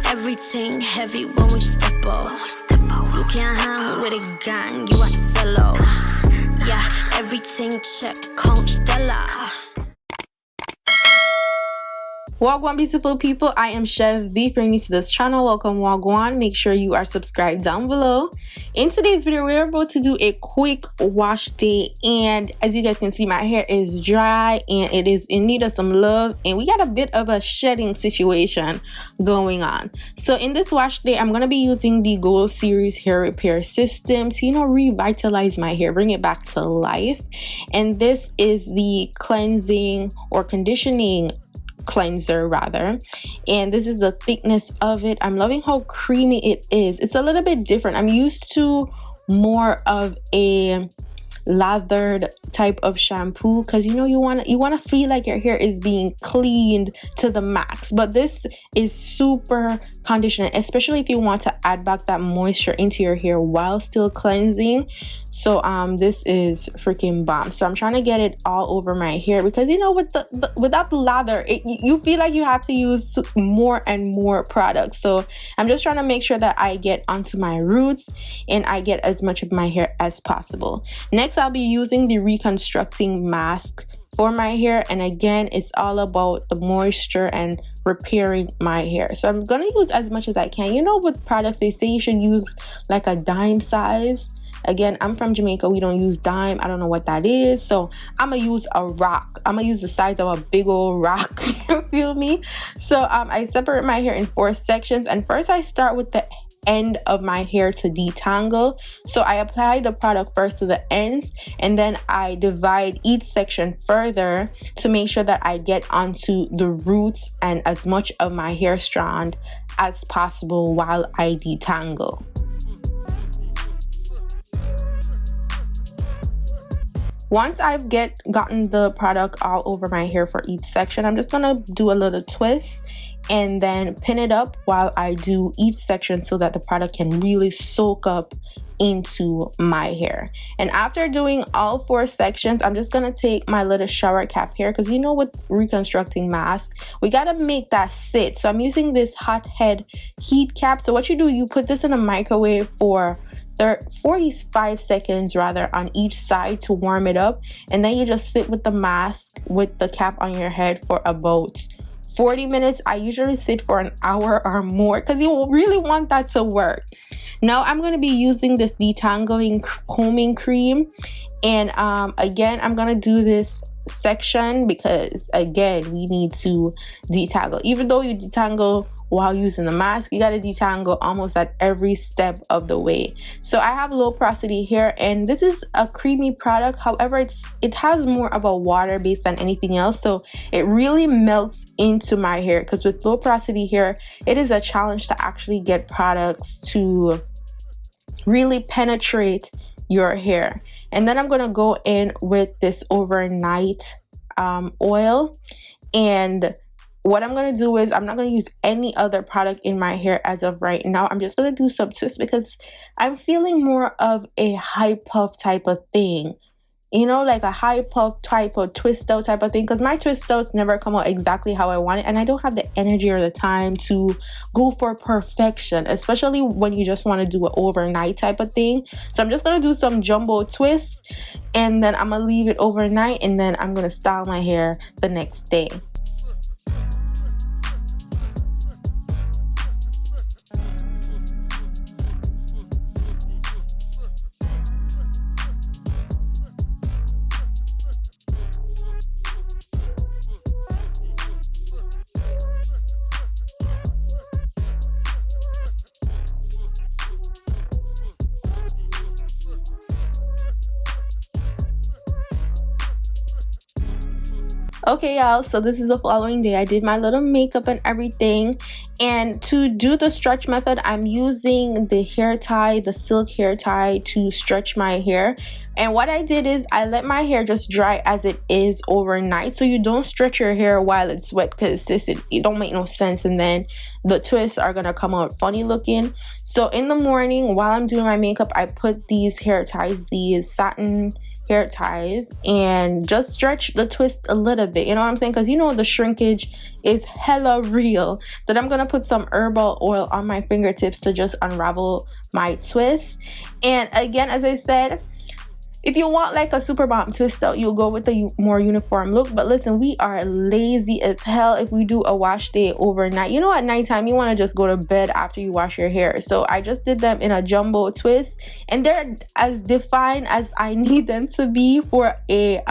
Everything heavy when we step up. You can't hang with a gang, you a fellow. Yeah, everything check, Constella. Wagwan beautiful people, I am Chev. If you're new to this channel, welcome Wagwan. Make sure you are subscribed down below. In today's video, we're about to do a quick wash day, and as you guys can see, my hair is dry and it is in need of some love, and we got a bit of a shedding situation going on. So in this wash day, I'm going to be using the Gold Series hair repair system to, revitalize my hair, bring it back to life. And this is the cleansing or conditioning cleanser rather, and this is the thickness of it. I'm loving how creamy it is. It's a little bit different. I'm used to more of a lathered type of shampoo because you want to feel like your hair is being cleaned to the max, but this is super conditioning, especially if you want to add back that moisture into your hair while still cleansing. So this is freaking bomb. So I'm trying to get it all over my hair because without the lather, you feel like you have to use more and more products. So I'm just trying to make sure that I get onto my roots and I get as much of my hair as possible. Next, I'll be using the Reconstructing mask for my hair, and again, it's all about the moisture and repairing my hair. So I'm gonna use as much as I can. With products, they say you should use like a dime size. Again, I'm from Jamaica, we don't use dime. I don't know what that is, so I'm gonna use a rock. I'm gonna use the size of a big old rock. You feel me? So I separate my hair in 4 sections, and first I start with the end of my hair to detangle. So I apply the product first to the ends, and then I divide each section further to make sure that I get onto the roots and as much of my hair strand as possible while I detangle. Once I've gotten the product all over my hair for each section, I'm just gonna do a little twist and then pin it up while I do each section so that the product can really soak up into my hair. And after doing all 4 sections, I'm just gonna take my little shower cap here because with Reconstructing mask, we gotta make that sit. So I'm using this hot head heat cap. So what you do, you put this in a microwave for 45 seconds rather on each side to warm it up, and then you just sit with the mask with the cap on your head for about 40 minutes. I usually sit for an hour or more because you really want that to work. Now I'm going to be using this Detangling combing cream, and again, I'm going to do this section because again, we need to detangle. Even though you detangle while using the mask, you got to detangle almost at every step of the way. So I have low porosity hair, and this is a creamy product. However, it has more of a water base than anything else, so it really melts into my hair because with low porosity hair, it is a challenge to actually get products to really penetrate your hair. And then I'm gonna go in with this overnight oil, and what I'm going to do is I'm not going to use any other product in my hair as of right now. I'm just going to do some twists because I'm feeling more of a high puff type of thing. Like a high puff type of twist out type of thing, because my twist outs never come out exactly how I want it, and I don't have the energy or the time to go for perfection, especially when you just want to do an overnight type of thing. So I'm just going to do some jumbo twists, and then I'm going to leave it overnight, and then I'm going to style my hair the next day. Okay, y'all, so this is the following day. I did my little makeup and everything, and to do the stretch method, I'm using the hair tie, the silk hair tie, to stretch my hair. And what I did is I let my hair just dry as it is overnight, so you don't stretch your hair while it's wet because it don't make no sense, and then the twists are gonna come out funny looking. So in the morning while I'm doing my makeup, I put these hair ties, these satin hair ties and just stretch the twist a little bit, you know what I'm saying, because you know the shrinkage is hella real. Then I'm gonna put some herbal oil on my fingertips to just unravel my twist. And again, as I said, if you want like a super bomb twist out, you'll go with the more uniform look. But listen, we are lazy as hell if we do a wash day overnight. You know, at nighttime you want to just go to bed after you wash your hair. So I just did them in a jumbo twist, and they're as defined as I need them to be for a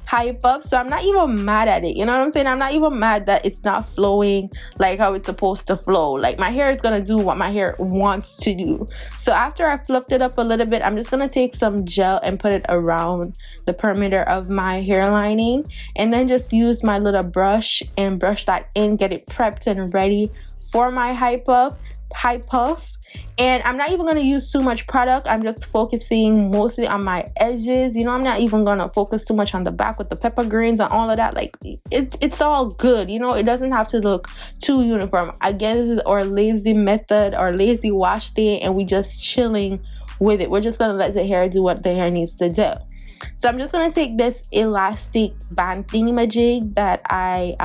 high puff. So I'm not even mad at it, you know what I'm saying? I'm not even mad that it's not flowing like how it's supposed to flow. Like, my hair is gonna do what my hair wants to do. So after I fluffed it up a little bit, I'm just gonna take some gel and put it around the perimeter of my hair lining, and then just use my little brush and brush that in, get it prepped and ready for my high puff. And I'm not even going to use too much product. I'm just focusing mostly on my edges. You know, I'm not even going to focus too much on the back with the pepper grains and all of that. Like, it's all good, you know. It doesn't have to look too uniform. Again, this is our lazy method, our lazy wash day, and we just chilling with it. We're just gonna let the hair do what the hair needs to do. So I'm just gonna take this elastic band thingamajig that I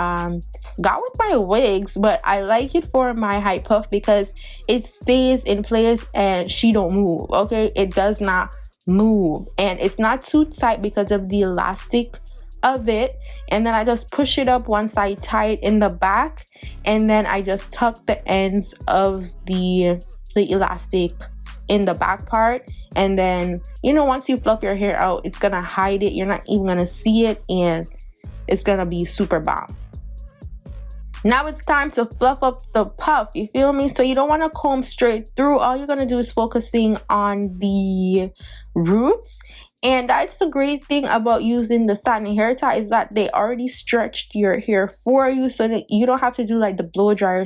got with my wigs, but I like it for my high puff because it stays in place and she don't move. Okay, it does not move, and it's not too tight because of the elastic of it. And then I just push it up one side tight in the back, and then I just tuck the ends of the elastic in the back part. And then, you know, once you fluff your hair out, it's gonna hide it. You're not even gonna see it, and it's gonna be super bomb. Now it's time to fluff up the puff, you feel me? So you don't want to comb straight through. All you're gonna do is focusing on the roots. And that's the great thing about using the satin hair tie, is that they already stretched your hair for you, so that you don't have to do like the blow dryer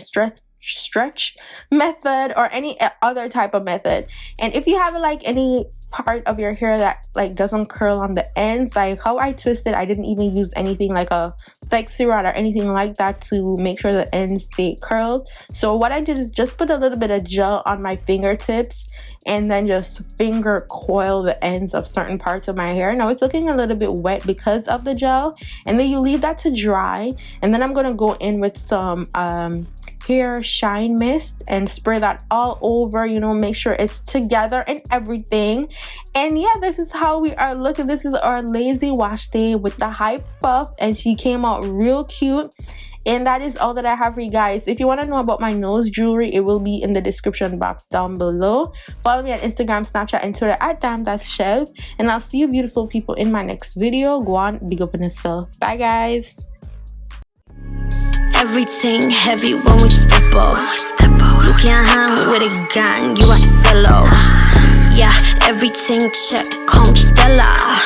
stretch method or any other type of method. And if you have like any part of your hair that like doesn't curl on the ends, like how I twisted, I didn't even use anything like a flexi rod or anything like that to make sure the ends stay curled. So what I did is just put a little bit of gel on my fingertips and then just finger coil the ends of certain parts of my hair. Now it's looking a little bit wet because of the gel, and then you leave that to dry. And then I'm gonna go in with some hair shine mist and spray that all over, you know, make sure it's together and everything. And yeah, this is how we are looking. This is our lazy wash day with the high puff, and she came out real cute. And that is all that I have for you guys. If you want to know about my nose jewelry, it will be in the description box down below. Follow me on Instagram, Snapchat, and Twitter at Chev. And I'll see you beautiful people in my next video. Go on, big up in the cell. Bye guys. Everything heavy when we step up. You can't hang with a gang, you a solo. Yeah, everything check, come Stella.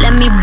Let me